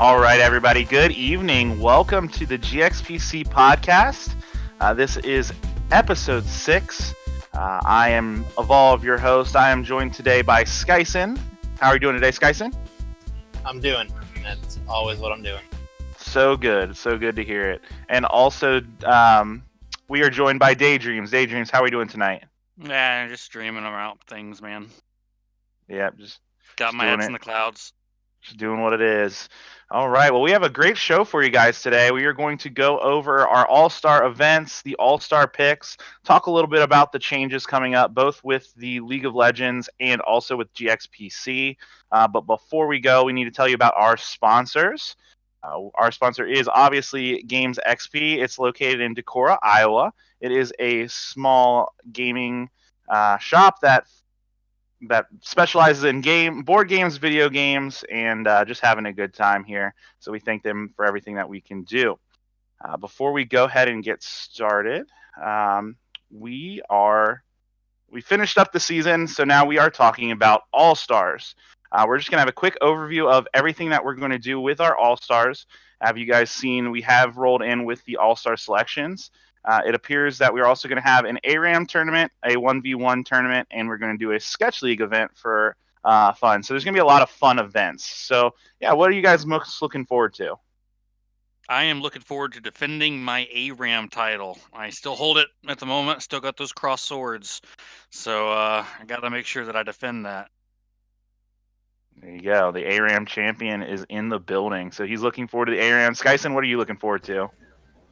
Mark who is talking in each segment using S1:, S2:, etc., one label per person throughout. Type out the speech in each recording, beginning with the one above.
S1: All right, everybody. Good evening. Welcome to the GXPC podcast. This is episode 6. I am Evolve, your host. I am joined today by Skyson. How are you doing today, Skyson?
S2: I'm doing. That's always what I'm doing.
S1: So good. So good to hear it. And also, we are joined by Daydreams. Daydreams, how are we doing tonight?
S3: Yeah, just dreaming about things, man.
S1: Yeah,
S3: got my heads in the clouds.
S1: Just doing what it is. All right. Well, we have a great show for you guys today. We are going to go over our All-Star events, the All-Star picks, talk a little bit about the changes coming up, both with the League of Legends and also with GXPC. But before we go, we need to tell you about our sponsors. Our sponsor is obviously Games XP. It's located in Decorah, Iowa. It is a small gaming shop that specializes in board games, video games, and just having a good time here. So we thank them for everything that we can do. Before we go ahead and get started, we finished up the season, so now we are talking about All-Stars. We're just going to have a quick overview of everything that we're going to do with our All-Stars. Have you guys seen we have rolled in with the All-Star selections? It appears that we're also going to have an ARAM tournament, a 1v1 tournament, and we're going to do a Sketch League event for fun. So there's going to be a lot of fun events. So, yeah, what are you guys most looking forward to?
S3: I am looking forward to defending my ARAM title. I still hold it at the moment. Still got those cross swords. So I got to make sure that I defend that.
S1: There you go. The ARAM champion is in the building. So he's looking forward to the ARAM. Skyson, what are you looking forward to?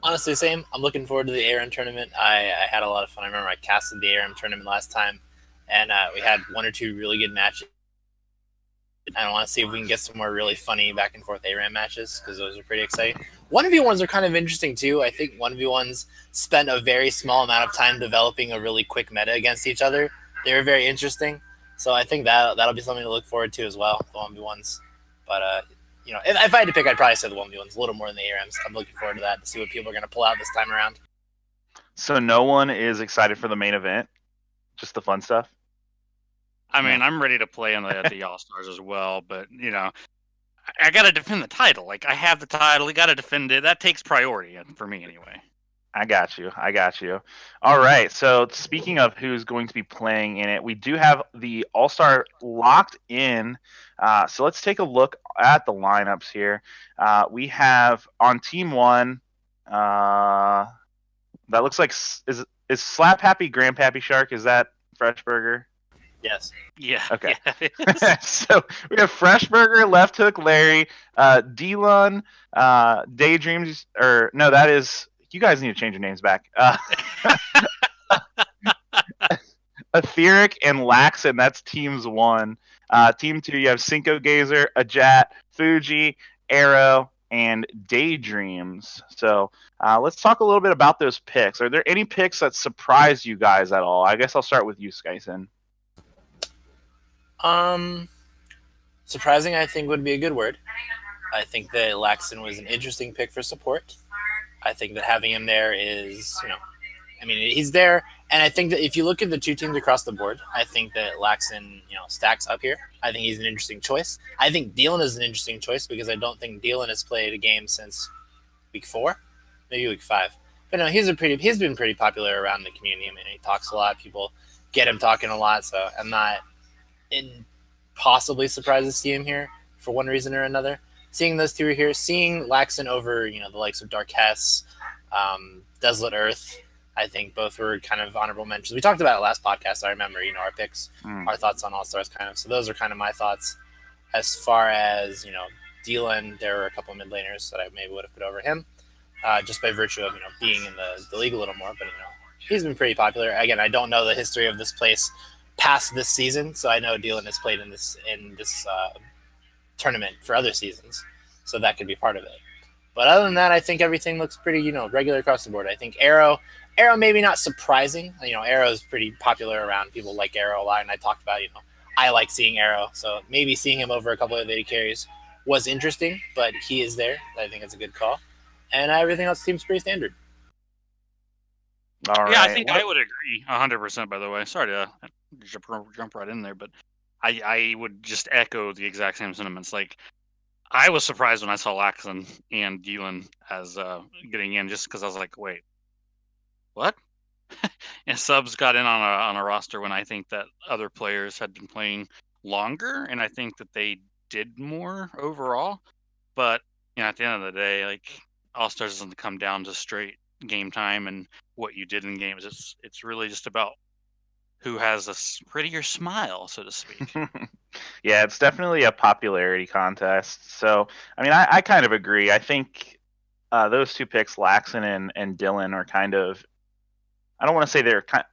S2: Honestly, same. I'm looking forward to the ARAM tournament. I had a lot of fun. I remember I casted the ARAM tournament last time, and we had one or two really good matches. I want to see if we can get some more really funny back and forth ARAM matches, because those are pretty exciting. 1v1s are kind of interesting, too. I think 1v1s spent a very small amount of time developing a really quick meta against each other. They were very interesting. So I think that'll be something to look forward to as well, the 1v1s. But, if I had to pick, I'd probably say the 1v1s a little more than the ARAMs. I'm looking forward to that, to see what people are going to pull out this time around.
S1: So no one is excited for the main event? Just the fun stuff?
S3: I mean, I'm ready to play in the All-Stars as well, but, I got to defend the title. Like, I have the title. You got to defend it. That takes priority for me anyway.
S1: I got you. All right. So speaking of who's going to be playing in it, we do have the All-Star locked in. So let's take a look at the lineups here. We have on Team 1, that looks like, is Slap Happy Grandpappy Shark? Is that Fresh Burger?
S2: Yes.
S3: Yeah.
S1: Okay.
S3: Yeah,
S1: So we have Fresh Burger, Left Hook, Larry, D-Lun, Daydreams, or no, that is... You guys need to change your names back. Etheric and Laxon, that's teams 1. Team 2, you have Cinco Gazer, Ajat, Fuji, Arrow, and Daydreams. So let's talk a little bit about those picks. Are there any picks that surprised you guys at all? I guess I'll start with you, Skyson.
S2: Surprising, I think, would be a good word. I think that Laxon was an interesting pick for support. I think that having him there is, he's there. And I think that if you look at the two teams across the board, I think that Laxon, stacks up here. I think he's an interesting choice. I think Dylan is an interesting choice because I don't think Dylan has played a game since week 4, maybe week 5. But no, he's been pretty popular around the community. He talks a lot. People get him talking a lot. So I'm not possibly surprised to see him here for one reason or another. Seeing those two here, seeing Laxon over, the likes of Dark Hess, Desolate Earth, I think both were kind of honorable mentions. We talked about it last podcast. I remember, our picks, our thoughts on All-Stars kind of. So those are kind of my thoughts. As far as, Dylan, there were a couple of mid laners that I maybe would have put over him, just by virtue of, being in the league a little more. But, he's been pretty popular. Again, I don't know the history of this place past this season, so I know Dylan has played in this tournament for other seasons, so that could be part of it. But other than that, I think everything looks pretty, regular across the board. I think Arrow maybe not surprising. Arrow is pretty popular around. People like Arrow a lot, and I talked about, I like seeing Arrow, so maybe seeing him over a couple of lady carries was interesting, but he is there. I think it's a good call, and everything else seems pretty standard.
S1: All right.
S3: Yeah, I think I would agree 100%, by the way. Sorry to jump right in there, but I would just echo the exact same sentiments. Like, I was surprised when I saw Laxon and Gielan as getting in, just because I was like, wait, what? And subs got in on a roster when I think that other players had been playing longer, and I think that they did more overall. But at the end of the day, like, All Stars doesn't come down to straight game time and what you did in games. It's really just about who has a prettier smile, so to speak.
S1: Yeah, it's definitely a popularity contest. So, I mean, I kind of agree. I think those two picks, Laxon and Dylan, are kind of. I don't want to say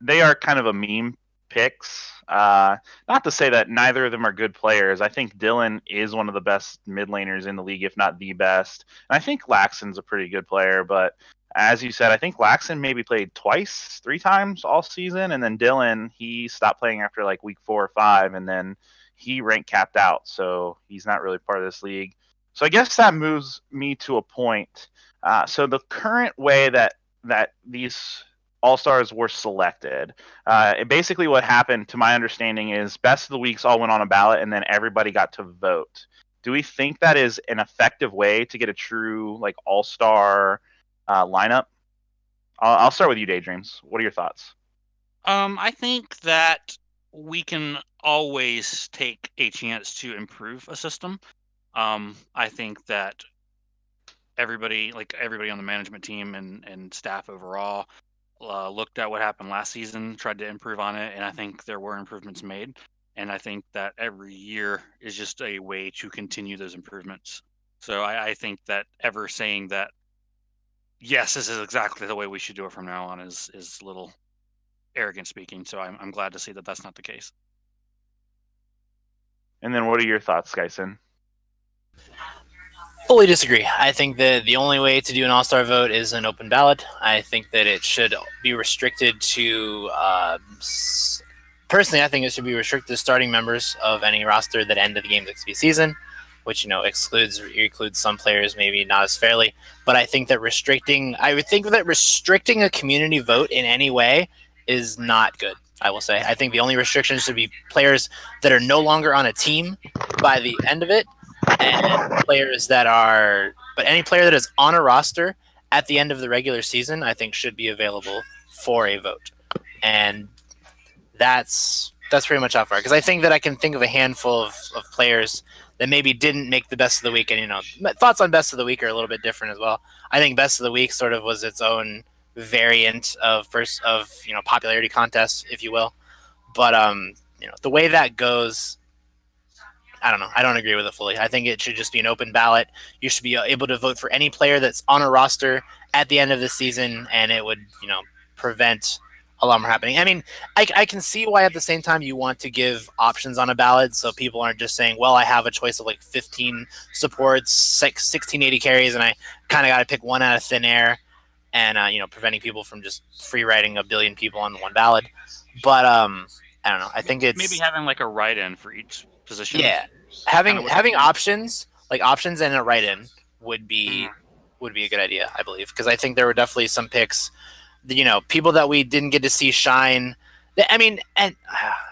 S1: they are kind of a meme picks. Not to say that neither of them are good players. I think Dylan is one of the best mid laners in the league, if not the best. And I think Laxon's a pretty good player, but as you said, I think Laxon maybe played twice, 3 times all season, and then Dylan, he stopped playing after like week 4 or 5, and then he rank capped out, so he's not really part of this league. So I guess that moves me to a point. So the current way that these all stars were selected. Basically, what happened, to my understanding, is best of the weeks all went on a ballot, and then everybody got to vote. Do we think that is an effective way to get a true like all star lineup? I'll start with you, Daydreams. What are your thoughts?
S3: I think that we can always take a chance to improve a system. I think that everybody on the management team and staff overall looked at what happened last season, tried to improve on it, and I think there were improvements made. And I think that every year is just a way to continue those improvements. So I think that ever saying that, yes, this is exactly the way we should do it from now on is a little arrogant speaking. So I'm glad to see that that's not the case.
S1: And then what are your thoughts, Skyson?
S2: Fully disagree. I think that the only way to do an all-star vote is an open ballot. I think that it should be restricted to personally, I think it should be restricted to starting members of any roster that end of the GXPC season, which includes some players maybe not as fairly. But I think that restricting a community vote in any way is not good. I will say. I think the only restrictions should be players that are no longer on a team by the end of it, and players that are, but any player that is on a roster at the end of the regular season, I think should be available for a vote. And that's pretty much how far, because I think that I can think of a handful of players that maybe didn't make the best of the week. And thoughts on best of the week are a little bit different as well. I think best of the week sort of was its own variant of popularity contest, if you will. But the way that goes, I don't know. I don't agree with it fully. I think it should just be an open ballot. You should be able to vote for any player that's on a roster at the end of the season, and it would, prevent a lot more happening. I mean, I can see why at the same time you want to give options on a ballot, so people aren't just saying, well, I have a choice of like 15 supports, 1680 carries, and I kind of got to pick one out of thin air, and preventing people from just free writing a billion people on one ballot. But I don't know. I think it's
S3: maybe having like a write-in for each position.
S2: Yeah, having options and a write-in would be a good idea, I believe, because I think there were definitely some picks, people that we didn't get to see shine. I mean, and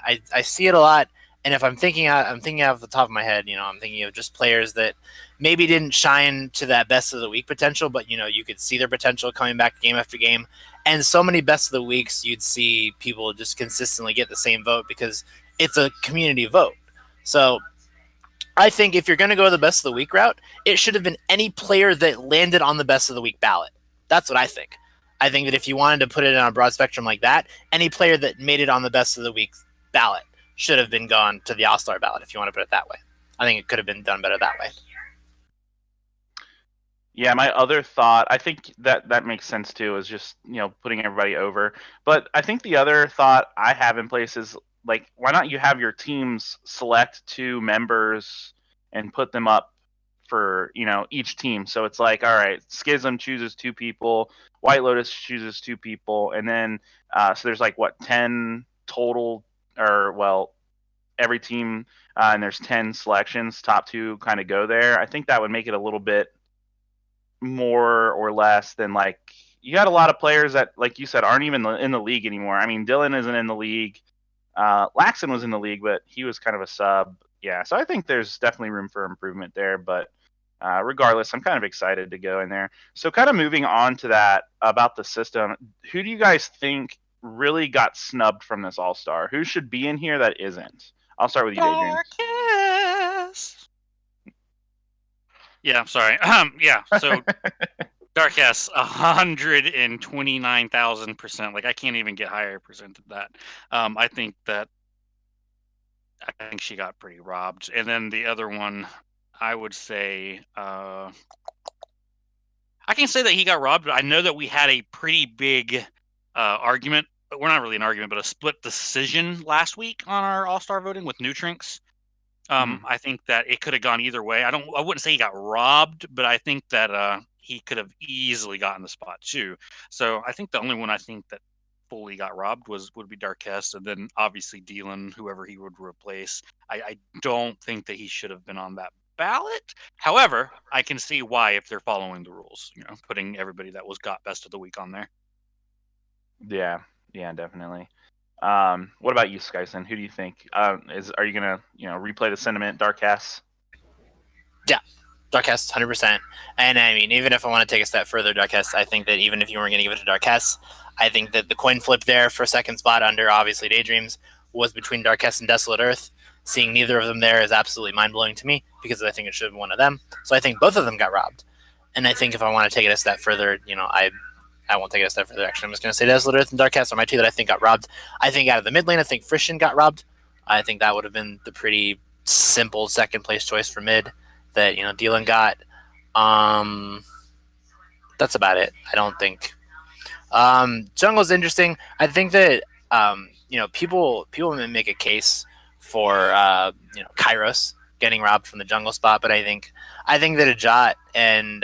S2: I see it a lot. And if I'm thinking off the top of my head, I'm thinking of just players that maybe didn't shine to that best of the week potential, but you could see their potential coming back game after game. And so many best of the weeks, you'd see people just consistently get the same vote because it's a community vote. So I think if you're going to go the best of the week route, it should have been any player that landed on the best of the week ballot. That's what I think. I think that if you wanted to put it on a broad spectrum like that, any player that made it on the best of the week ballot should have been gone to the All-Star ballot, if you want to put it that way. I think it could have been done better that way.
S1: Yeah, my other thought, I think that makes sense too, is just, putting everybody over. But I think the other thought I have in place is, like, why not you have your teams select 2 members and put them up for, each team. So it's like, all right, Schism chooses 2 people, White Lotus chooses 2 people, and then so there's like, 10 total, or, well, every team, and there's 10 selections, top 2 kind of go there. I think that would make it a little bit more or less than, like, you got a lot of players that, like you said, aren't even in the league anymore. I mean, Dylan isn't in the league. Laxon was in the league, but he was kind of a sub. Yeah, so I think there's definitely room for improvement there. But regardless, I'm kind of excited to go in there. So, kind of moving on to that about the system, who do you guys think really got snubbed from this All Star? Who should be in here that isn't? I'll start with you, Daydream.
S3: Darkest. Yeah, I'm sorry. Yeah, so Darkest, 129,000%. Like, I can't even get higher percent of that. I think she got pretty robbed. And then the other one, I would say, I can say that he got robbed, but I know that we had a pretty big argument, but we're not really an argument, but a split decision last week on our All-Star voting with Nutrinks. I think that it could have gone either way. I wouldn't say he got robbed, but I think that he could have easily gotten the spot too. So I think the only one I think that fully got robbed would be Darkest, and then obviously Dylan, whoever he would replace. I don't think that he should have been on that ballot. However, I can see why if they're following the rules, putting everybody that was got best of the week on there.
S1: Yeah, definitely. What about you, Skyson? Who do you think? Are you gonna replay the sentiment, Darkest?
S2: Yeah, Darkest, 100%. And I mean, even if I want to take a step further, Darkest, I think that even if you weren't going to give it to Darkest, I think that the coin flip there for second spot under obviously Daydreams was between Darkest and Desolate Earth. Seeing neither of them there is absolutely mind blowing to me because I think it should have been one of them. So I think both of them got robbed. And I think if I want to take it a step further, I won't take it a step further. Actually, I'm just going to say Desolate Earth and Darkest are my two that I think got robbed. I think out of the mid lane, I think Frisian got robbed. I think that would have been the pretty simple second place choice for mid that Dylan got. That's about it. I don't think. Jungle's interesting. I think that people may make a case for Kairos getting robbed from the jungle spot, but I think that Ajat and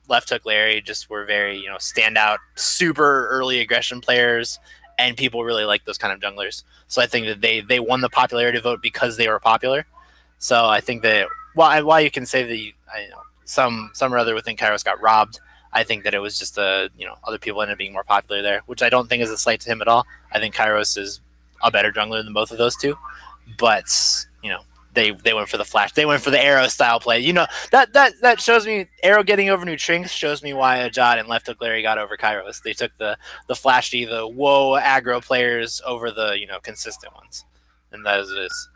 S2: Left Hook Larry just were very, standout, super early aggression players, and people really like those kind of junglers. So I think that they won the popularity vote because they were popular. So I think that while you can say that some or other would think Kairos got robbed, I think that it was just other people ended up being more popular there, which I don't think is a slight to him at all. I think Kairos is a better jungler than both of those two, but they went for the flash. They went for the Arrow style play. That shows me Arrow getting over Nutrinks shows me why Ajad and Left Hook Larry got over Kairos. They took the flashy, the aggro players over the consistent ones, and that is it is.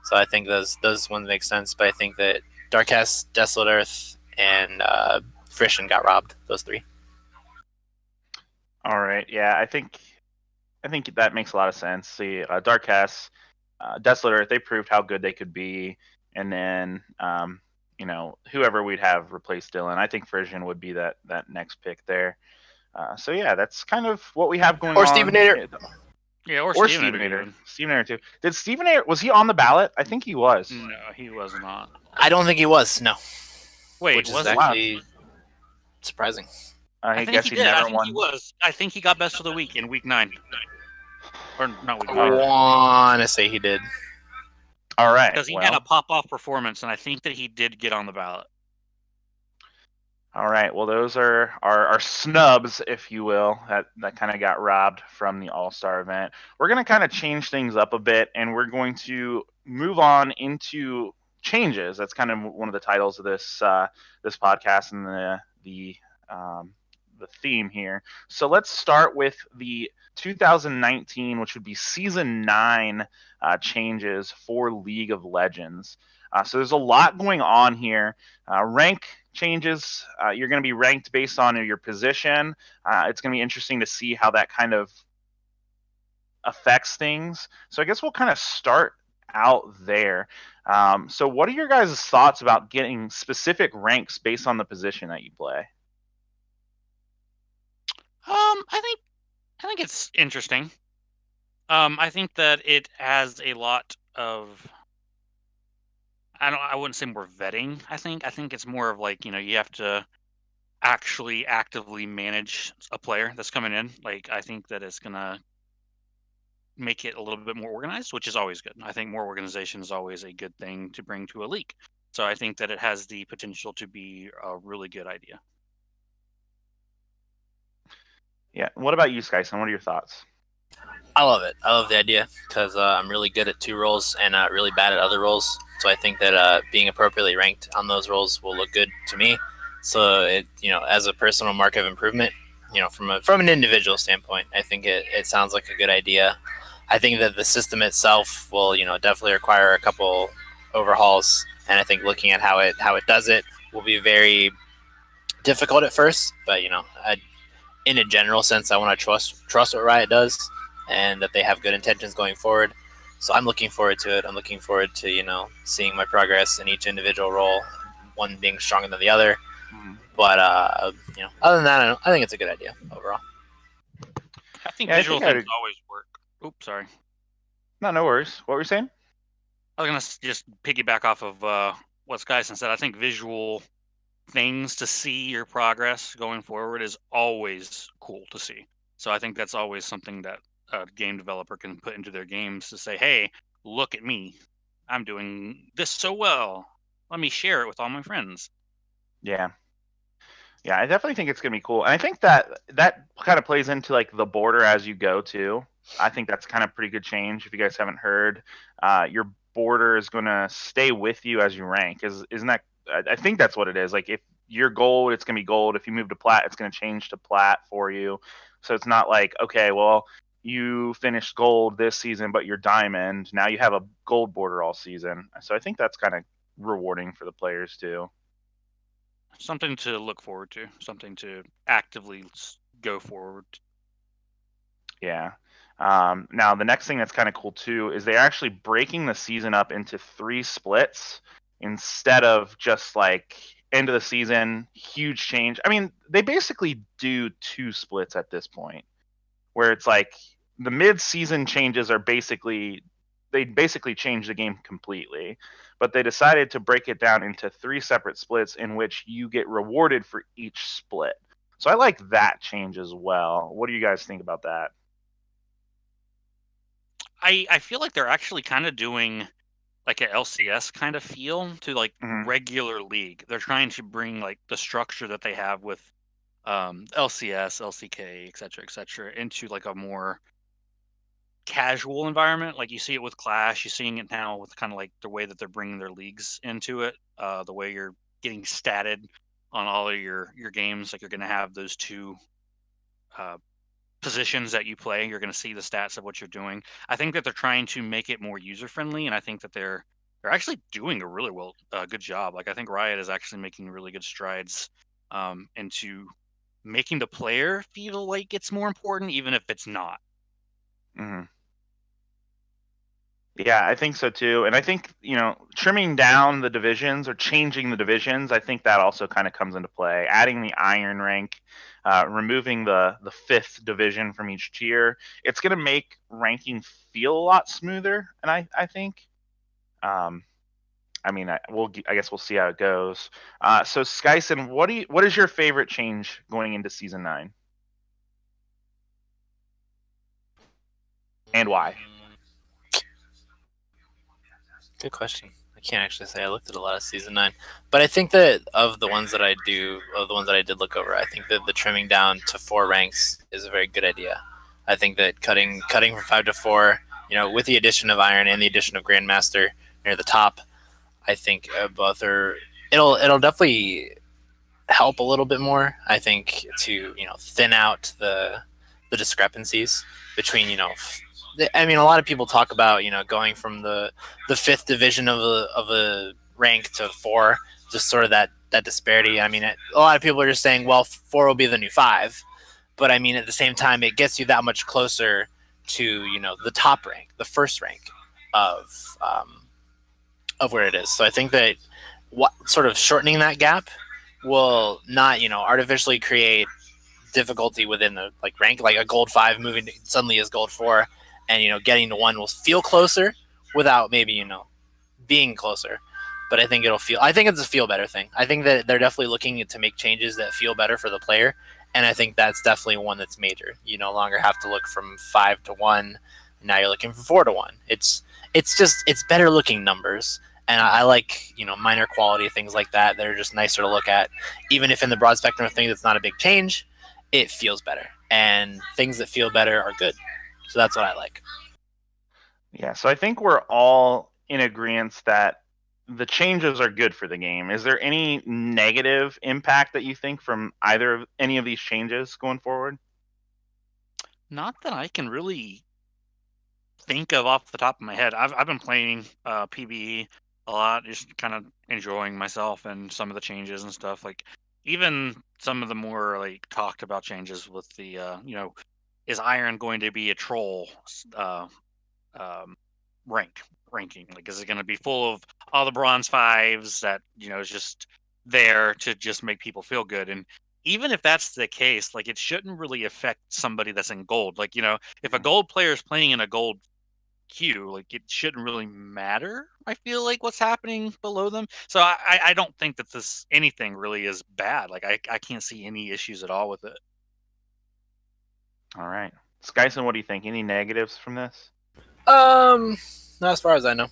S2: So I think those ones make sense. But I think that Darkest, Desolate Earth, and Frisian got robbed. Those three.
S1: All right. Yeah, I think that makes a lot of sense. See, Darkest, Desolate Earth, they proved how good they could be, and then whoever we'd have replace Dylan, I think Frisian would be that next pick there. So yeah, that's kind of what we have going on.
S2: Or Stevenator.
S1: Yeah, or Stevenator. Stevenator too. Did Stevenator, was he on the ballot? I think he was.
S3: No, he was not.
S2: I don't think he was. No.
S3: Wait,
S2: which is actually surprising.
S1: I
S3: think he did. He was. I think he got best of the week in week 9. Or not week 9.
S2: I want to say he did.
S1: All right.
S3: Because he had a pop-off performance, and I think that he did get on the ballot.
S1: All right. Well, those are our snubs, if you will, that kind of got robbed from the All-Star event. We're going to kind of change things up a bit, and we're going to move on into changes. That's kind of one of the titles of this podcast and the theme here. So let's start with the 2019, which would be season 9 changes for League of Legends. So there's a lot going on here. Rank changes. You're going to be ranked based on your position. It's going to be interesting to see how that kind of affects things. So I guess we'll kind of start out there. So what are your guys' thoughts about getting specific ranks based on the position that you play?
S3: I think it's interesting. I think that it has a lot of, I wouldn't say more vetting. I think it's more of like, you have to actually actively manage a player that's coming in. Like, I think that it's gonna make it a little bit more organized, which is always good. I think more organization is always a good thing to bring to a league. So I think that it has the potential to be a really good idea.
S1: Yeah. What about you, Skyson? What are your thoughts?
S2: I love it. I love the idea because I'm really good at 2 roles and really bad at other roles. So I think that being appropriately ranked on those roles will look good to me. So it, as a personal mark of improvement, from an individual standpoint, I think it sounds like a good idea. I think that the system itself will, definitely require a couple overhauls, and I think looking at how it does it will be very difficult at first. But in a general sense, I want to trust what Riot does, and that they have good intentions going forward. So I'm looking forward to it. I'm looking forward to seeing my progress in each individual role, one being stronger than the other. But other than that, I think it's a good idea overall.
S3: I think visual things always work. Oops, sorry.
S1: No worries. What were you saying?
S3: I was gonna just piggyback off of what Skyson said. I think visual things to see your progress going forward is always cool to see. So I think that's always something that a game developer can put into their games to say, "Hey, look at me! I'm doing this so well. Let me share it with all my friends."
S1: Yeah. Yeah, I definitely think it's gonna be cool, and I think that kind of plays into like the border as you go too. I think that's kind of pretty good change. If you guys haven't heard, your border is gonna stay with you as you rank. Isn't that? I think that's what it is. Like if you're gold, it's gonna be gold. If you move to plat, it's gonna change to plat for you. So it's not like, okay, well, you finished gold this season, but you're diamond. Now you have a gold border all season. So I think that's kind of rewarding for the players too.
S3: Something to look forward to. Something to actively go forward.
S1: Yeah. Now the next thing that's kind of cool too is they're actually breaking the season up into 3 splits instead of just like end of the season, huge change. I mean, they basically do 2 splits at this point, where it's like the mid-season changes are basically change the game completely, but they decided to break it down into 3 separate splits in which you get rewarded for each split. So I like that change as well. What do you guys think about that?
S3: I feel like they're actually kind of doing like an LCS kind of feel to like regular league. They're trying to bring like the structure that they have with LCS, LCK, etc., into like a more casual environment. Like you see it with Clash, you're seeing it now with kind of like the way that they're bringing their leagues into it, the way you're getting statted on all of your games. Like you're going to have those 2 positions that you play. You're going to see the stats of what you're doing. I think that they're trying to make it more user friendly, and I think that they're actually doing a really good job. Like I think Riot is actually making really good strides into making the player feel like it's more important, even if it's not.
S1: Mm-hmm. Yeah, I think so too. And I think, trimming down the divisions or changing the divisions, I think that also kind of comes into play. Adding the iron rank, removing the 5th division from each tier, it's going to make ranking feel a lot smoother. And I think, I guess we'll see how it goes. So Skyson, what is your favorite change going into season 9? And why?
S2: Good question. I can't actually say I looked at a lot of season 9, but I think that of the ones that I did look over, I think that the trimming down to 4 ranks is a very good idea. I think that cutting from 5 to 4, with the addition of Iron and the addition of Grandmaster near the top, I think both are. It'll definitely help a little bit more. I think to thin out the discrepancies between I mean, a lot of people talk about going from the 5th division of a rank to 4, just sort of that disparity. I mean, a lot of people are just saying, well, 4 will be the new 5, but I mean, at the same time, it gets you that much closer to the top rank, the first rank of where it is. So I think that sort of shortening that gap will not artificially create difficulty within the rank, like a gold 5 moving suddenly is gold 4. And getting to 1 will feel closer without maybe being closer, but I think it's a feel better thing. I think that they're definitely looking to make changes that feel better for the player, and I think that's definitely one that's major. You no longer have to look from 5 to 1. Now you're looking from 4 to 1. It's better looking numbers, and I like minor quality things like that. They're just nicer to look at, even if in the broad spectrum of things it's not a big change. It feels better, and things that feel better are good. So that's what I like.
S1: Yeah, so I think we're all in agreement that the changes are good for the game. Is there any negative impact that you think from any of these changes going forward?
S3: Not that I can really think of off the top of my head. I've been playing PBE a lot, just kind of enjoying myself and some of the changes and stuff. Like even some of the more like talked about changes with the is Iron going to be a troll um, ranking? Like, is it going to be full of all the bronze fives that is just there to just make people feel good? And even if that's the case, like it shouldn't really affect somebody that's in gold. Like if a gold player is playing in a gold queue, like it shouldn't really matter. I feel like what's happening below them. So I don't think that this anything really is bad. Like I can't see any issues at all with it.
S1: All right. Skyson, what do you think? Any negatives from this?
S2: Not as far as I know.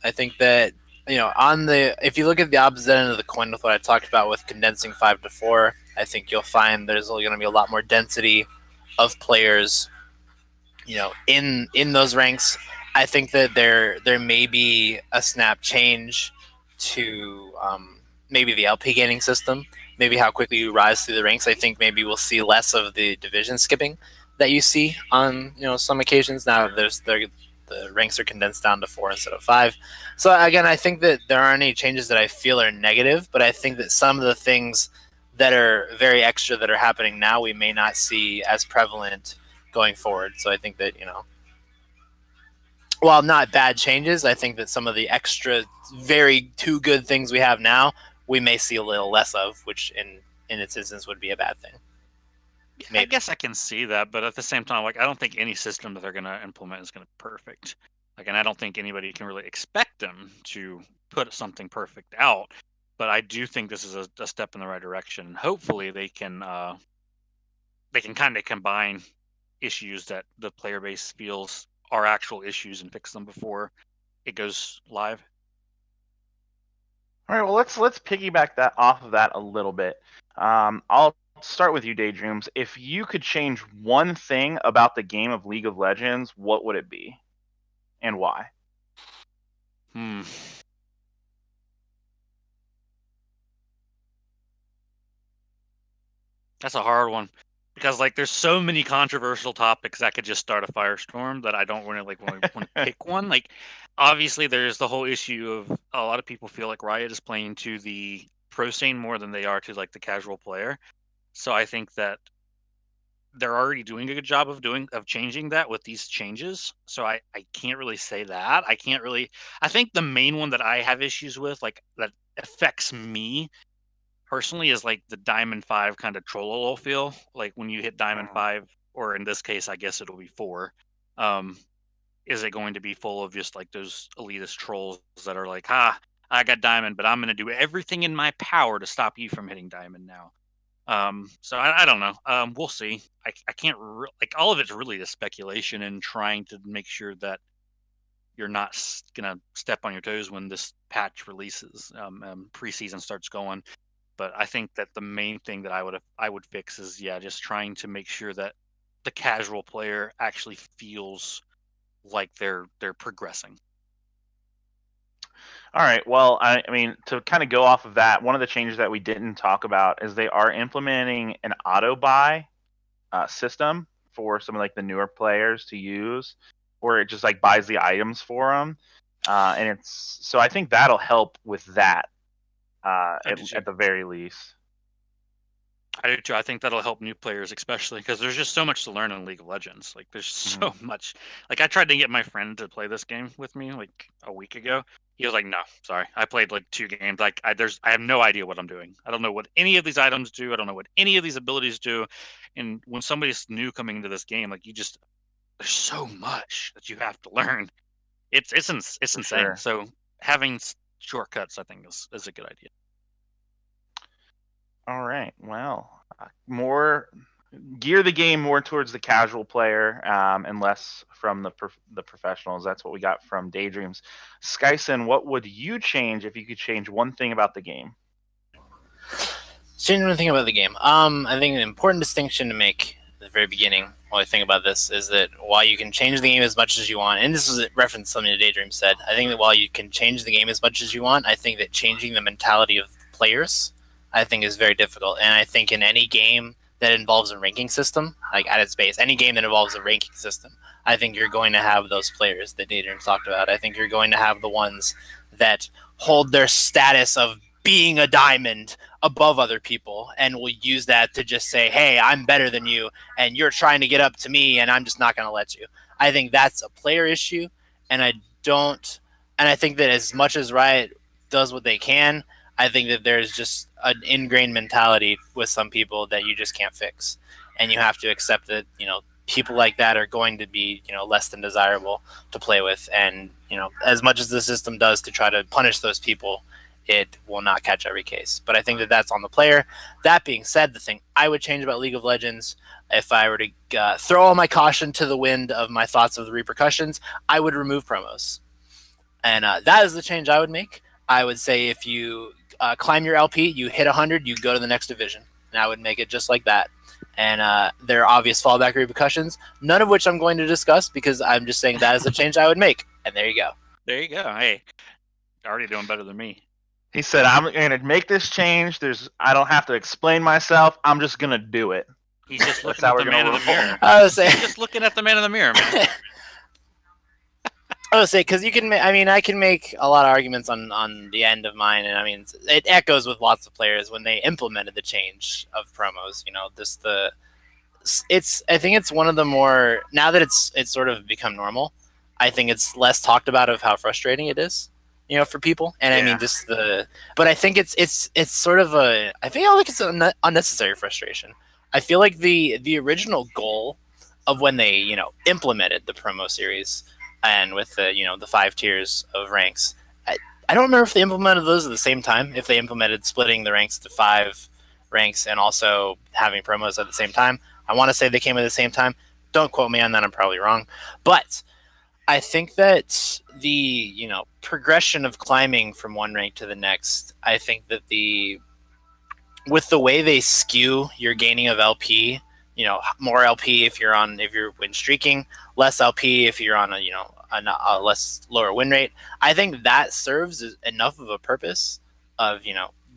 S2: I think that if you look at the opposite end of the coin with what I talked about with condensing 5 to 4, I think you'll find there's going to be a lot more density of players, in those ranks. I think that there may be a snap change to maybe the LP gaining system, maybe how quickly you rise through the ranks. I think maybe we'll see less of the division skipping that you see on some occasions. Now the ranks are condensed down to 4 instead of 5. So again, I think that there aren't any changes that I feel are negative, but I think that some of the things that are very extra that are happening now we may not see as prevalent going forward. So I think that while not bad changes, I think that some of the extra very too good things we have now we may see a little less of, which in its instance would be a bad thing.
S3: I guess I can see that, but at the same time, like I don't think any system that they're going to implement is going to be perfect. Like, and I don't think anybody can really expect them to put something perfect out. But I do think this is a step in the right direction. Hopefully, they can kind of combine issues that the player base feels are actual issues and fix them before it goes live.
S1: All right, well let's piggyback that off of that a little bit. I'll start with you, Daydreams. If you could change one thing about the game of League of Legends, what would it be, and why?
S3: That's a hard one because like there's so many controversial topics that could just start a firestorm that I don't really like want to pick one. Like obviously there's the whole issue of a lot of people feel like Riot is playing to the pro scene more than they are to like the casual player. So I think that they're already doing a good job of changing that with these changes. So I can't really say that. I think the main one that I have issues with, like that affects me personally, is like the Diamond 5 kind of trollolo feel. Like when you hit Diamond 5, or in this case, I guess it'll be 4. Is it going to be full of just like those elitist trolls that are like, I got Diamond, but I'm going to do everything in my power to stop you from hitting Diamond now. So I don't know. We'll see. I can't like all of it's really a speculation and trying to make sure that you're not gonna step on your toes when this patch releases. Preseason starts going, but I think that the main thing that I would fix is just trying to make sure that the casual player actually feels like they're progressing.
S1: All right. Well, I mean, to kind of go off of that, one of the changes that we didn't talk about is they are implementing an auto buy system for some of like the newer players to use, where it just like buys the items for them, and so I think that'll help with that at the very least.
S3: I do too. I think that'll help new players, especially because there's just so much to learn in League of Legends. Like, there's so much. Like, I tried to get my friend to play this game with me like a week ago. He was like, "No, sorry. I played like 2 games. Like, I have no idea what I'm doing. I don't know what any of these items do. I don't know what any of these abilities do." And when somebody's new coming into this game, like there's so much that you have to learn. It's insane.
S1: Sure.
S3: So having shortcuts, I think, is a good idea.
S1: All right. Well, more gear the game more towards the casual player and less from the professionals. That's what we got from Daydreams. Skyson, what would you change if you could change one thing about the game?
S2: Change one thing about the game. I think an important distinction to make the very beginning, while I think about this, is that while you can change the game as much as you want, and this is a reference to something that Daydream said, I think that while you can change the game as much as you want, I think that changing the mentality of players, I think, is very difficult. And I think in any game that involves a ranking system, like at its base, any game that involves a ranking system, I think you're going to have those players that Daydream talked about. I think you're going to have the ones that hold their status of being a diamond above other people and will use that to just say, hey, I'm better than you and you're trying to get up to me and I'm just not going to let you. I think that's a player issue, and I think that as much as Riot does what they can, I think that there's just an ingrained mentality with some people that you just can't fix, and you have to accept that, people like that are going to be, less than desirable to play with. And, as much as the system does to try to punish those people, it will not catch every case. But I think that that's on the player. That being said, the thing I would change about League of Legends, if I were to throw all my caution to the wind of my thoughts of the repercussions, I would remove promos. And that is the change I would make. I would say if you climb your LP, you hit 100, you go to the next division. And I would make it just like that. And there are obvious fallback repercussions, none of which I'm going to discuss because I'm just saying that is the change I would make. And there you go.
S3: There you go. Hey, you're already doing better than me.
S1: He said, I'm going to make this change. I don't have to explain myself. I'm just going to do it.
S3: He's just looking at the man in the mirror.
S2: I was saying,
S3: He's just looking at the man in the mirror, man.
S2: I would say, because you can, I can make a lot of arguments on the end of mine, and I mean, it echoes with lots of players when they implemented the change of promos. I think it's one of the more, now that it's sort of become normal, I think it's less talked about of how frustrating it is, for people. And I mean, but I think it's sort of I feel like it's an unnecessary frustration. I feel like the original goal of when they, implemented the promo series, and with the 5 tiers of ranks, I don't remember if they implemented those at the same time, if they implemented splitting the ranks to 5 ranks and also having promos at the same time. I want to say they came at the same time. Don't quote me on that, I'm probably wrong. But I think that the progression of climbing from one rank to the next, I think that with the way they skew your gaining of LP, more LP if you're win streaking, less LP if you're on a less lower win rate. I think that serves as enough of a purpose of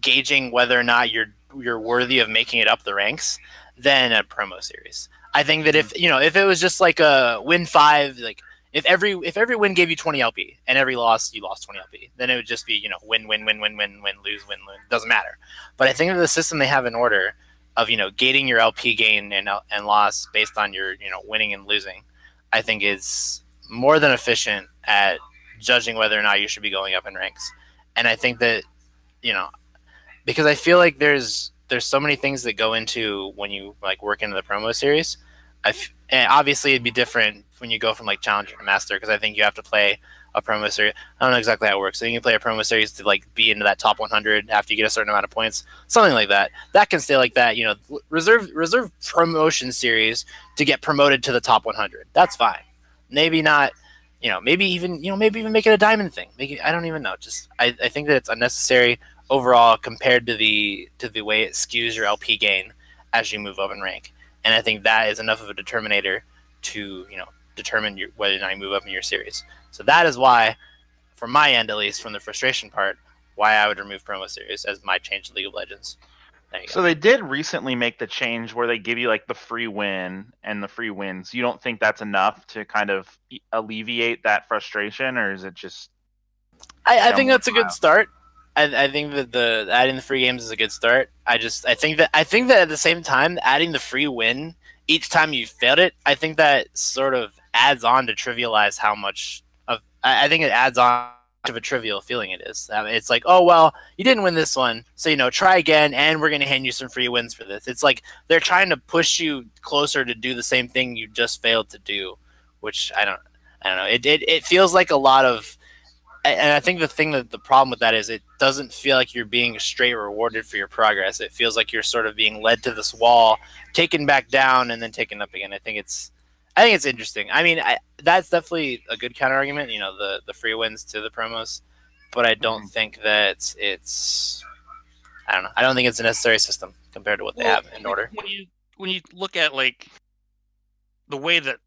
S2: gauging whether or not you're worthy of making it up the ranks than a promo series. I think that if it was just like a win 5, like if every win gave you 20 LP and every loss you lost 20 LP, then it would just be win win win win win win lose win lose, doesn't matter. But I think that the system they have in order of gating your LP gain and loss based on your winning and losing, I think is more than efficient at judging whether or not you should be going up in ranks. And I think that because I feel like there's so many things that go into when you work into the promo series. And obviously it'd be different when you go from Challenger to Master, because I think you have to play a promo series. I don't know exactly how it works. So you can play a promo series to be into that top 100 after you get a certain amount of points, something like that. That can stay like that. Reserve promotion series to get promoted to the top 100. That's fine. Maybe not. Maybe even make it a diamond thing. I don't even know. Just I think that it's unnecessary overall compared to the way it skews your LP gain as you move up in rank. And I think that is enough of a determinator to determine whether or not you move up in your series. So that is why, from my end at least, from the frustration part, why I would remove promo series as my change to League of Legends.
S1: So they did recently make the change where they give you the free win and the free wins. You don't think that's enough to kind of alleviate that frustration, or is it just?
S2: I think that's a good start. I think that adding the free games is a good start. I think that at the same time, adding the free win each time you failed it, I think that sort of adds on to trivialize how much of. I think it adds on of a trivial feeling it is. It's like, oh well, you didn't win this one, so try again, and we're gonna hand you some free wins for this. It's like they're trying to push you closer to do the same thing you just failed to do, which I don't know. It feels like a lot of. And I think the problem with that is it doesn't feel like you're being straight rewarded for your progress. It feels like you're sort of being led to this wall, taken back down, and then taken up again. I think it's interesting. I mean, that's definitely a good counter argument. The free wins to the promos, but I don't think that it's. I don't know. I don't think it's a necessary system compared to what they have in order.
S3: When you look at the way that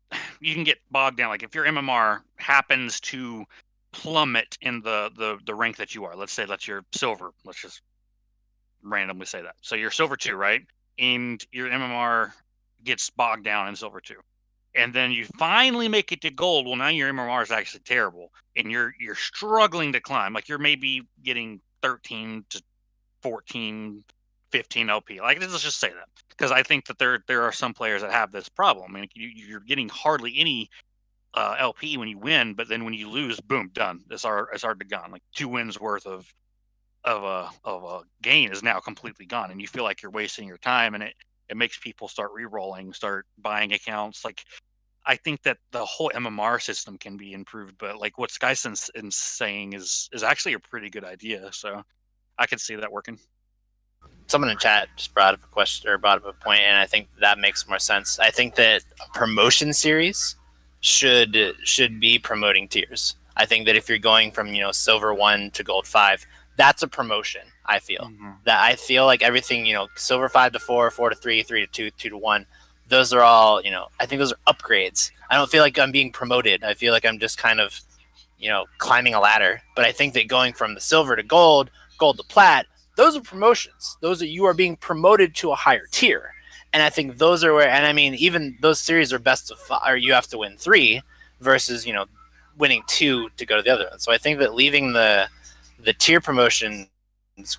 S3: you can get bogged down, like if your MMR happens to plummet in the rank that you are, let's say that's your silver, let's just randomly say that. So you're silver 2, right? And your MMR gets bogged down in silver 2. And then you finally make it to gold. Well, now your MMR is actually terrible, and you're struggling to climb. Like you're maybe getting 13 to 14, 15 LP. Like let's just say that, because I think that there are some players that have this problem. I mean, you're getting hardly any LP when you win, but then when you lose, boom, done. It's hard to gone. Like 2 wins worth of a gain is now completely gone, and you feel like you're wasting your time, and it makes people start re-rolling, start buying accounts. Like I think that the whole MMR system can be improved, but like what Skyson's saying is actually a pretty good idea. So I could see that working.
S2: Someone in chat just brought up a question or brought up a point, and I think that makes more sense. I think that a promotion series should be promoting tiers. I think that if you're going from silver 1 to gold 5, that's a promotion. I feel that I feel like everything silver 5 to 4, 4 to 3, 3 to 2, 2 to 1. Those are all I think those are upgrades. I don't feel like I'm being promoted. I feel like I'm just kind of climbing a ladder. But I think that going from the silver to gold, gold to plat, those are promotions. Those are you are being promoted to a higher tier. And I think those are where, and I mean, even those series are best of 5, or you have to win 3 versus, winning 2 to go to the other one. So I think that leaving the tier promotions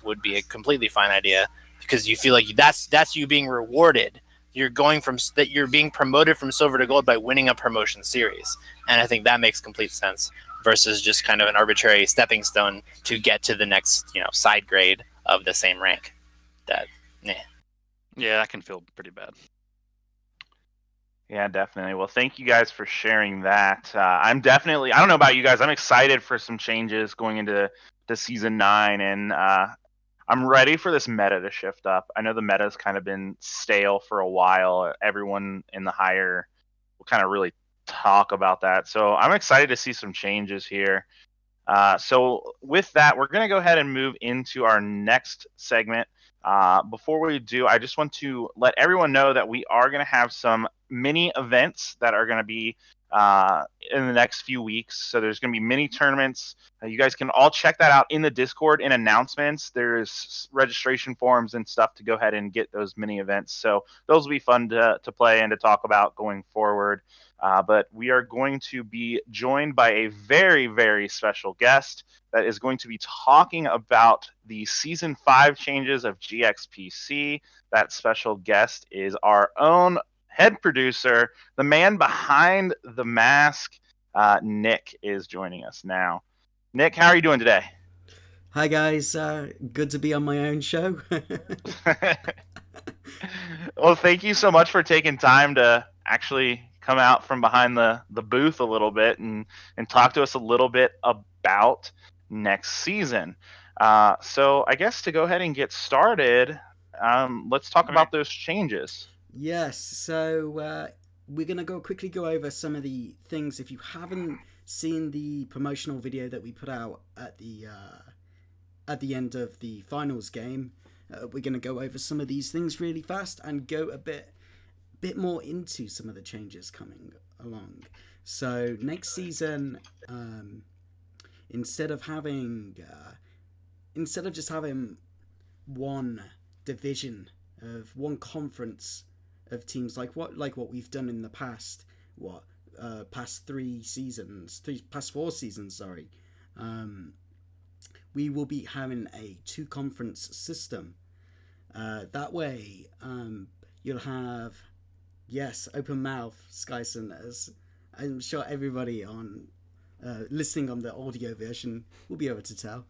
S2: would be a completely fine idea, because you feel like that's you being rewarded. You're going from that, you're being promoted from silver to gold by winning a promotion series. And I think that makes complete sense versus just kind of an arbitrary stepping stone to get to the next, side grade of the same rank.
S3: Yeah, that can feel pretty bad.
S1: Yeah, definitely. Well, thank you guys for sharing that. I don't know about you guys, I'm excited for some changes going into season 9, and I'm ready for this meta to shift up. I know the meta's kind of been stale for a while. Everyone in the higher will kind of really talk about that. So I'm excited to see some changes here. So with that, we're going to go ahead and move into our next segment. Before we do, I just want to let everyone know that we are going to have some mini events that are going to be in the next few weeks. So there's going to be mini tournaments. You guys can all check that out in the Discord in announcements. There's registration forms and stuff to go ahead and get those mini events. So those will be fun to play and to talk about going forward. But we are going to be joined by a very, very special guest that is going to be talking about the Season 5 changes of GXPC. That special guest is our own head producer, the man behind the mask. Nick is joining us now. Nick, how are you doing today?
S4: Hi, guys. Good to be on my own show.
S1: Well, thank you so much for taking time to actually come out from behind the booth a little bit and talk to us a little bit about next season. So I guess to go ahead and get started, let's talk about those changes.
S4: Yes, so we're going to quickly go over some of the things. If you haven't seen the promotional video that we put out at the end of the finals game, we're going to go over some of these things really fast and go a bit more into some of the changes coming along. So next season, instead of just having one division of one conference of teams like what we've done in the past, past 4 seasons, sorry, we will be having a 2 conference system. That way, you'll have, yes, open mouth, Skyson, as I'm sure everybody on listening on the audio version will be able to tell.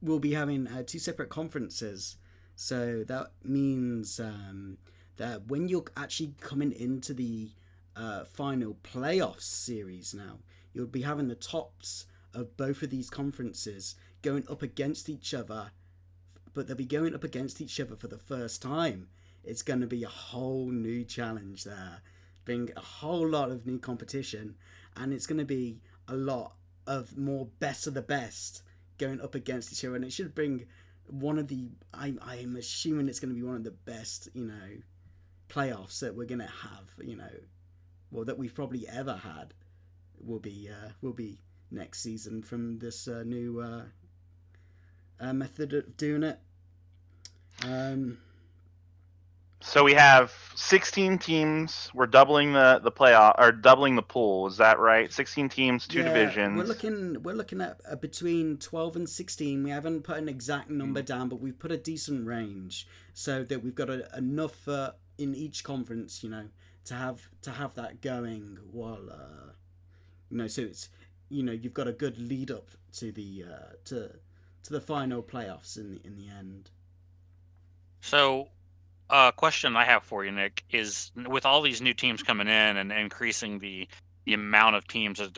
S4: We'll be having 2 separate conferences. So that means that when you're actually coming into the final playoffs series now, you'll be having the tops of both of these conferences going up against each other, but they'll be going up against each other for the first time. It's going to be a whole new challenge there, being a whole lot of new competition, and it's going to be a lot of more best of the best going up against each other, and it should bring one of the, I'm assuming it's going to be one of the best, playoffs that we're gonna have, well, that we've probably ever had, will be next season from this new method of doing it.
S1: So we have 16 teams. We're doubling the playoff, or doubling the pool. Is that right? 16 teams, two divisions.
S4: We're looking at between 12 and 16. We haven't put an exact number down, but we've put a decent range so that we've got enough in each conference, to have that going while so it's you've got a good lead up to the final playoffs in the end.
S3: So, question I have for you, Nick, is with all these new teams coming in and increasing the amount of teams, is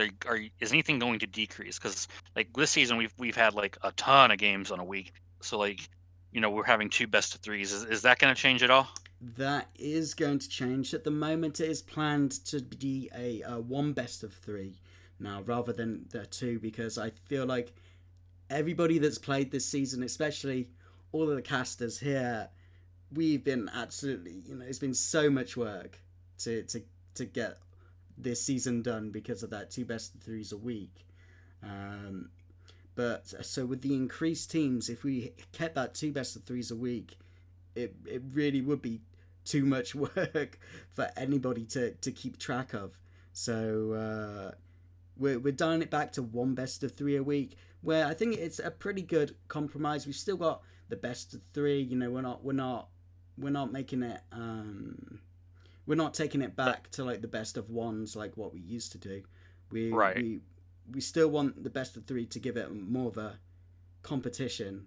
S3: anything going to decrease? Because like this season, we've had like a ton of games on a week, so like we're having 2 best-of-3s. Is that going to change at all?
S4: That is going to change. At the moment, it is planned to be a 1 best-of-3 now, rather than the 2, because I feel like everybody that's played this season, especially all of the casters here, we've been absolutely, it's been so much work to get this season done because of that 2 best-of-3s a week. But so with the increased teams, if we kept that 2 best-of-3s a week, it really would be too much work for anybody to keep track of. So we're dialing it back to 1 best-of-3 a week, where I think it's a pretty good compromise. We've still got the best-of-3. We're not making it. We're not taking it back to like the best-of-1s like what we used to do. We still want the best-of-3 to give it more of a competition,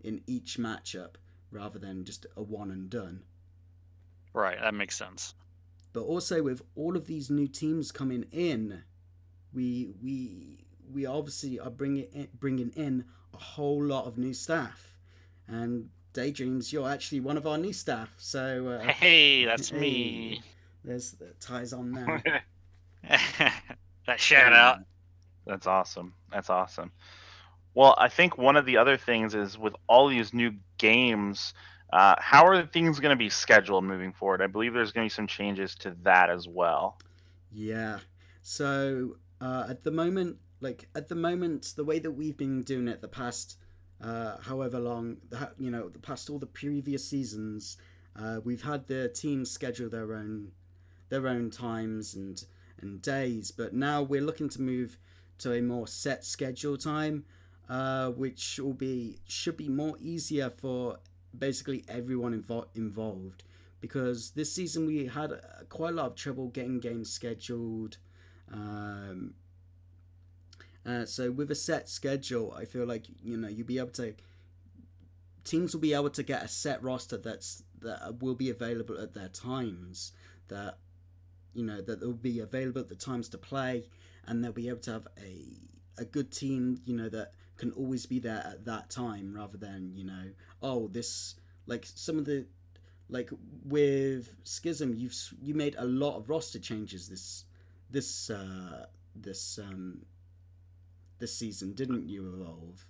S4: in each matchup, rather than just a one and done.
S3: Right, that makes sense.
S4: But also with all of these new teams coming in, we obviously are bringing in a whole lot of new staff. And Daydreams, you're actually one of our new staff. So
S3: hey, that's me.
S4: There's the ties on there.
S3: That shout out.
S1: That's awesome. Well, I think one of the other things is with all these new games, how are things going to be scheduled moving forward? I believe there's going to be some changes to that as well.
S4: Yeah. So at the moment, the way that we've been doing it the past, however long, the past all the previous seasons, we've had the teams schedule their own times and days, but now we're looking to move to a more set schedule time, which should be more easier for basically everyone involved, because this season we had quite a lot of trouble getting games scheduled. So with a set schedule, I feel like teams will be able to get a set roster that will be available at their times, that will be available at the times to play, and they'll be able to have a good team, that can always be there at that time, rather than this, like some of the, like with Schism, you made a lot of roster changes this season, didn't you, Evolve?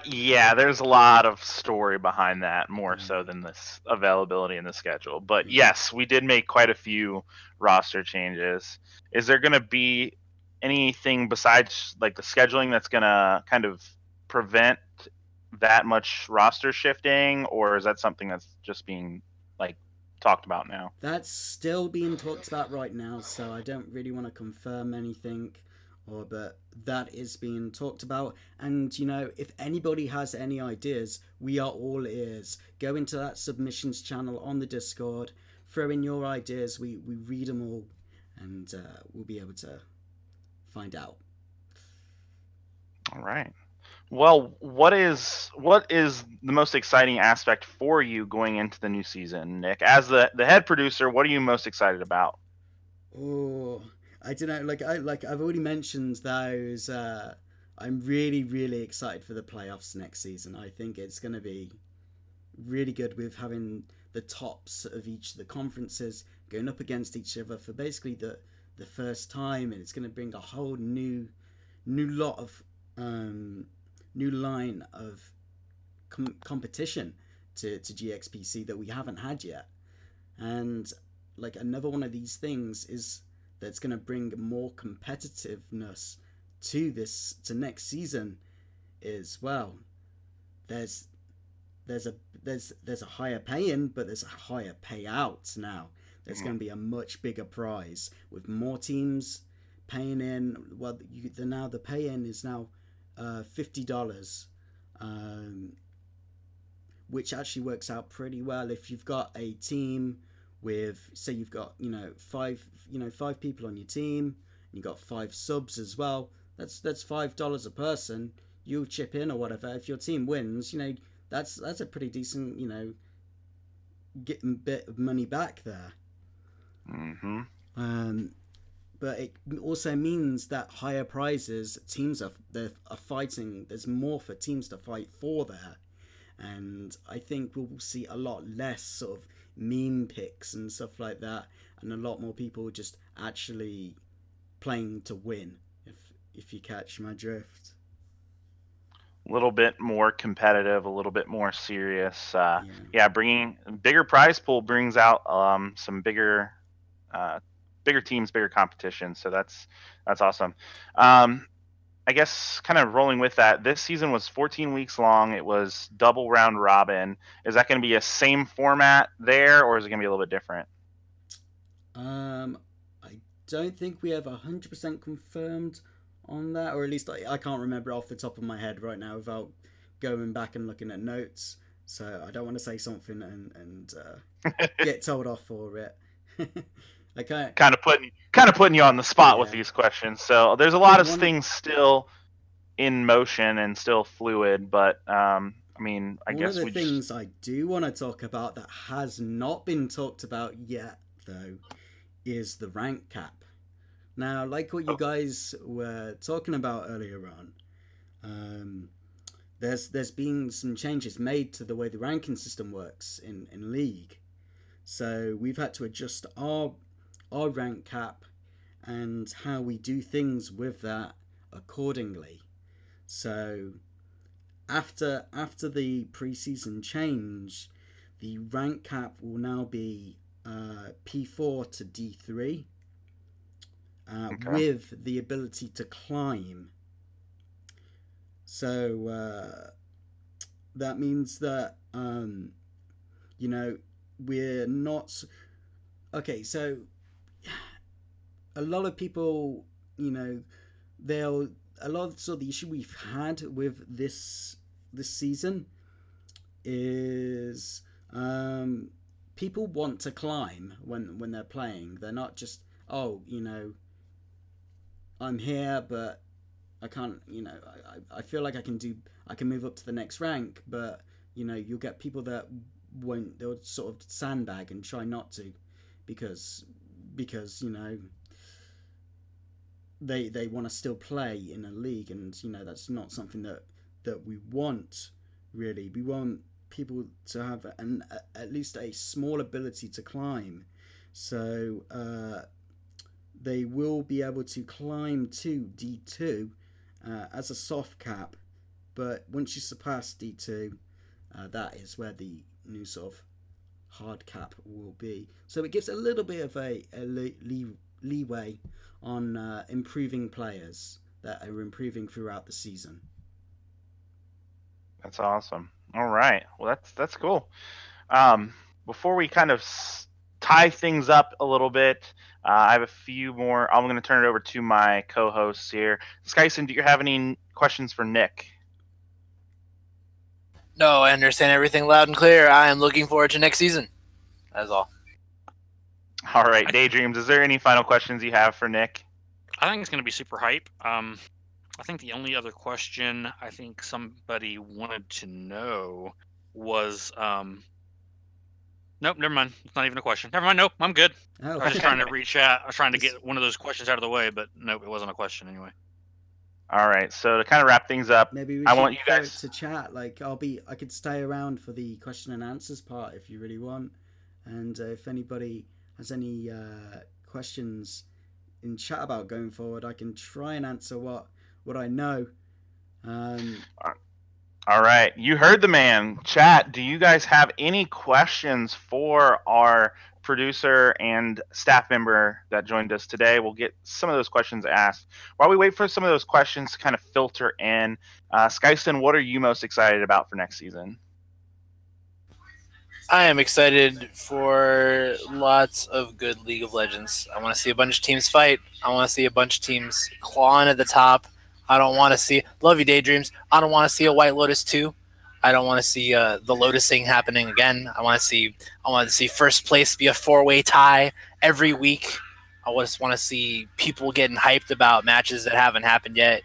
S1: Yeah, there's a lot of story behind that, more so than this availability in the schedule. But yes, we did make quite a few roster changes. Is there going to be anything besides like the scheduling that's going to kind of prevent that much roster shifting, or is that something that's just being like talked about now?
S4: That's still being talked about right now, so I don't really want to confirm anything, but that is being talked about. And if anybody has any ideas, we are all ears. Go into that submissions channel on the Discord, throw in your ideas. We read them all, and we'll be able to find out.
S1: All right. Well, what is the most exciting aspect for you going into the new season, Nick? As the head producer, what are you most excited about?
S4: Oh, I don't know. I've already mentioned those. I'm really, really excited for the playoffs next season. I think it's going to be really good, with having the tops of each of the conferences going up against each other for basically the first time, and it's going to bring a whole new lot of new line of competition to GXPC that we haven't had yet. And like another one of these things is that's going to bring more competitiveness to next season is, well, there's a higher pay-in, but there's a higher payout now. There's going to be a much bigger prize with more teams paying in. Well, now the pay-in is now $50, which actually works out pretty well if you've got a team with, say, you've got five people on your team, and you've got 5 subs as well. That's $5 a person. You chip in or whatever. If your team wins, that's a pretty decent getting bit of money back there. But it also means that higher prizes, teams are fighting. There's more for teams to fight for there, and I think we'll see a lot less sort of meme picks and stuff like that, and a lot more people just actually playing to win. If you catch my drift.
S1: A little bit more competitive, a little bit more serious. Bringing bigger prize pool brings out some bigger teams, bigger competition. So that's awesome. I guess kind of rolling with that, this season was 14 weeks long. It was double round robin. Is that going to be a same format there, or is it going to be a little bit different?
S4: I don't think we have 100% confirmed on that, or at least I can't remember off the top of my head right now without going back and looking at notes. So I don't want to say something and get told off for it. I
S1: kind of putting you on the spot with these questions. So there's a lot of things still in motion and still fluid, but I guess
S4: one of the things I do want to talk about that has not been talked about yet, though, is the rank cap. Now, like what you guys were talking about earlier on, there's been some changes made to the way the ranking system works in League. So we've had to adjust our rank cap and how we do things with that accordingly. So after the preseason change, the rank cap will now be P4 to D3. With the ability to climb. So that means that we're not okay. So a lot of people, a lot of the issue we've had with this season is people want to climb when they're playing. They're not just I'm here, but I can't, I feel like I can move up to the next rank, but, you'll get people that won't, they'll sort of sandbag and try not to, because they want to still play in a league, and, that's not something that we want, really. We want people to have at least a small ability to climb, so, they will be able to climb to D2 as a soft cap, but once you surpass D2, that is where the new sort of hard cap will be. So it gives a little bit of a leeway on improving players that are improving throughout the season.
S1: That's awesome. All right, well that's cool. Before we kind of tie things up a little bit, I have a few more. I'm going to turn it over to my co-hosts here. Skyson, do you have any questions for Nick?
S2: No, I understand everything loud and clear. I am looking forward to next season. That's all.
S1: All right, Daydreams, is there any final questions you have for Nick?
S3: I think it's going to be super hype. I think the only other question I think somebody wanted to know was nope, never mind. It's not even a question. Never mind. Nope, I'm good.
S4: Oh.
S3: I was just trying to reach out. I was trying to get one of those questions out of the way, but nope, it wasn't a question anyway.
S1: All right. So to kind of wrap things up,
S4: maybe we
S1: I
S4: should
S1: want you guys
S4: to chat. Like I could stay around for the question and answers part if you really want. And if anybody has any questions in chat about going forward, I can try and answer what I know.
S1: All All right, you heard the man. Chat, do you guys have any questions for our producer and staff member that joined us today? We'll get some of those questions asked. While we wait for some of those questions to kind of filter in, Skyston, what are you most excited about for next season?
S2: I am excited for lots of good League of Legends. I want to see a bunch of teams fight. I want to see a bunch of teams clawing at the top. I don't want to see love you daydreams. I don't want to see a White Lotus 2. I don't want to see the Lotusing happening again. I want to see first place be a 4-way tie every week. I just want to see people getting hyped about matches that haven't happened yet.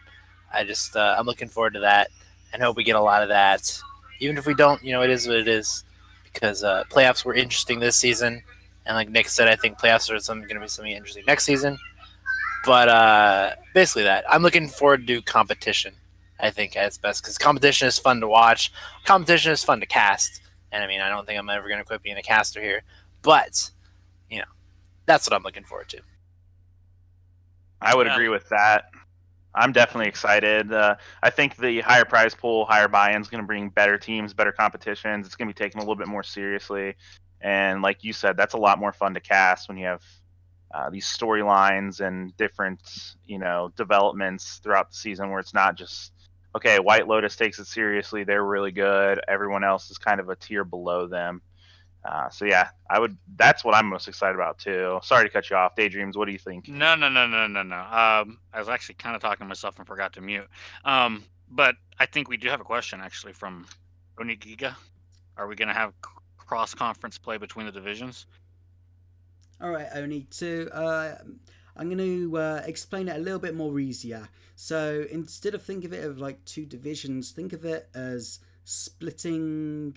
S2: I'm looking forward to that and hope we get a lot of that. Even if we don't, it is what it is. Because playoffs were interesting this season, and like Nick said, I think playoffs are going to be something interesting next season. But basically, that I'm looking forward to competition. I think at its best because competition is fun to watch. Competition is fun to cast, and I mean, I don't think I'm ever going to quit being a caster here, but that's what I'm looking forward to.
S1: I would agree with that. I'm definitely excited. I think the higher prize pool, higher buy-in is going to bring better teams, better competitions. It's going to be taken a little bit more seriously. And like you said, that's a lot more fun to cast when you have these storylines and different, developments throughout the season where it's not just, okay, White Lotus takes it seriously. They're really good. Everyone else is kind of a tier below them. So yeah, that's what I'm most excited about too. Sorry to cut you off. Daydreams, what do you think?
S3: No. I was actually kind of talking to myself and forgot to mute. But I think we do have a question actually from Onigiga. Are we going to have cross-conference play between the divisions?
S4: All right, Oni. I'm going to explain it a little bit more easier. So instead of think of it of like two divisions, think of it as splitting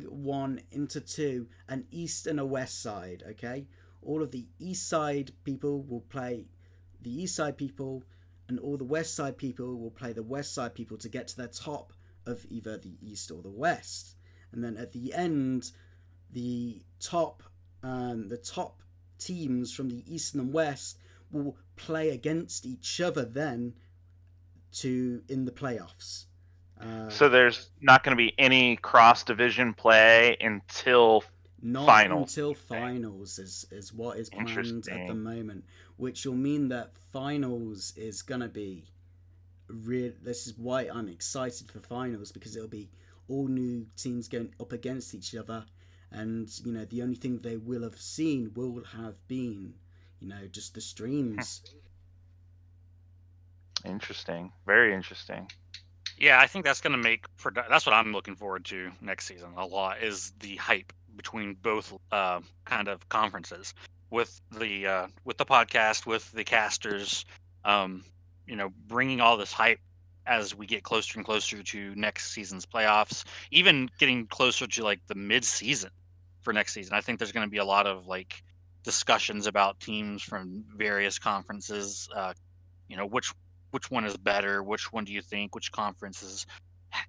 S4: one into two, an east and a west side. Okay, all of the east side people will play the east side people, and all the west side people will play the west side people to get to the top of either the east or the west. And then at the end, the top teams from the east and west will play against each other then in the playoffs.
S1: So there's not going to be any cross division play until finals.
S4: Until finals is what is planned at the moment, which will mean that finals is going to be real. This is why I'm excited for finals, because it'll be all new teams going up against each other, and the only thing they will have seen will have been just the streams.
S1: Interesting, very interesting.
S3: Yeah, I think that's going to make that's what I'm looking forward to next season a lot, is the hype between both kind of conferences, with the podcast, with the casters, bringing all this hype as we get closer and closer to next season's playoffs, even getting closer to like the mid-season for next season. I think there's going to be a lot of like discussions about teams from various conferences, which one is better, which one do you think, which conferences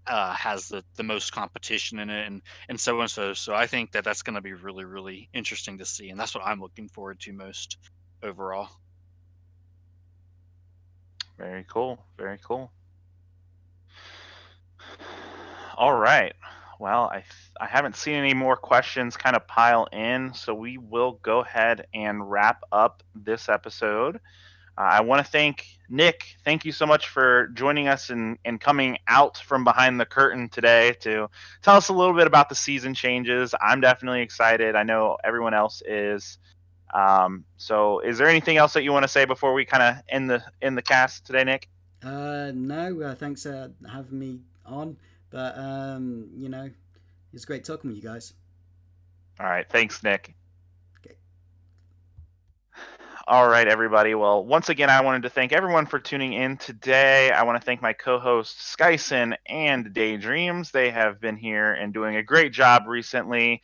S3: has the most competition in it, and so on. So I think that's going to be really, really interesting to see, and that's what I'm looking forward to most overall.
S1: Very cool, very cool. All right, well, I haven't seen any more questions kind of pile in, so we will go ahead and wrap up this episode. I want to thank Nick. Thank you so much for joining us and coming out from behind the curtain today to tell us a little bit about the season changes. I'm definitely excited. I know everyone else is. So is there anything else that you want to say before we kind of end the cast today, Nick?
S4: No, thanks for having me on. But, it's great talking with you guys.
S1: All right. Thanks, Nick. All right, everybody. Well, once again, I wanted to thank everyone for tuning in today. I want to thank my co-hosts, Skyson and Daydreams. They have been here and doing a great job recently.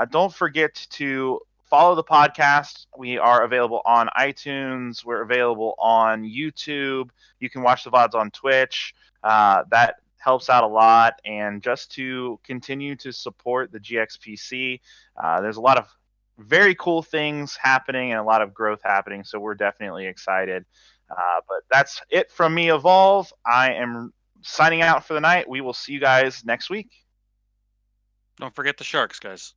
S1: Don't forget to follow the podcast. We are available on iTunes. We're available on YouTube. You can watch the VODs on Twitch. That helps out a lot. And just to continue to support the GXPC, there's a lot of very cool things happening and a lot of growth happening, so we're definitely excited. But that's it from me, Evolve. I am signing out for the night. We will see you guys next week.
S3: Don't forget the Sharks, guys.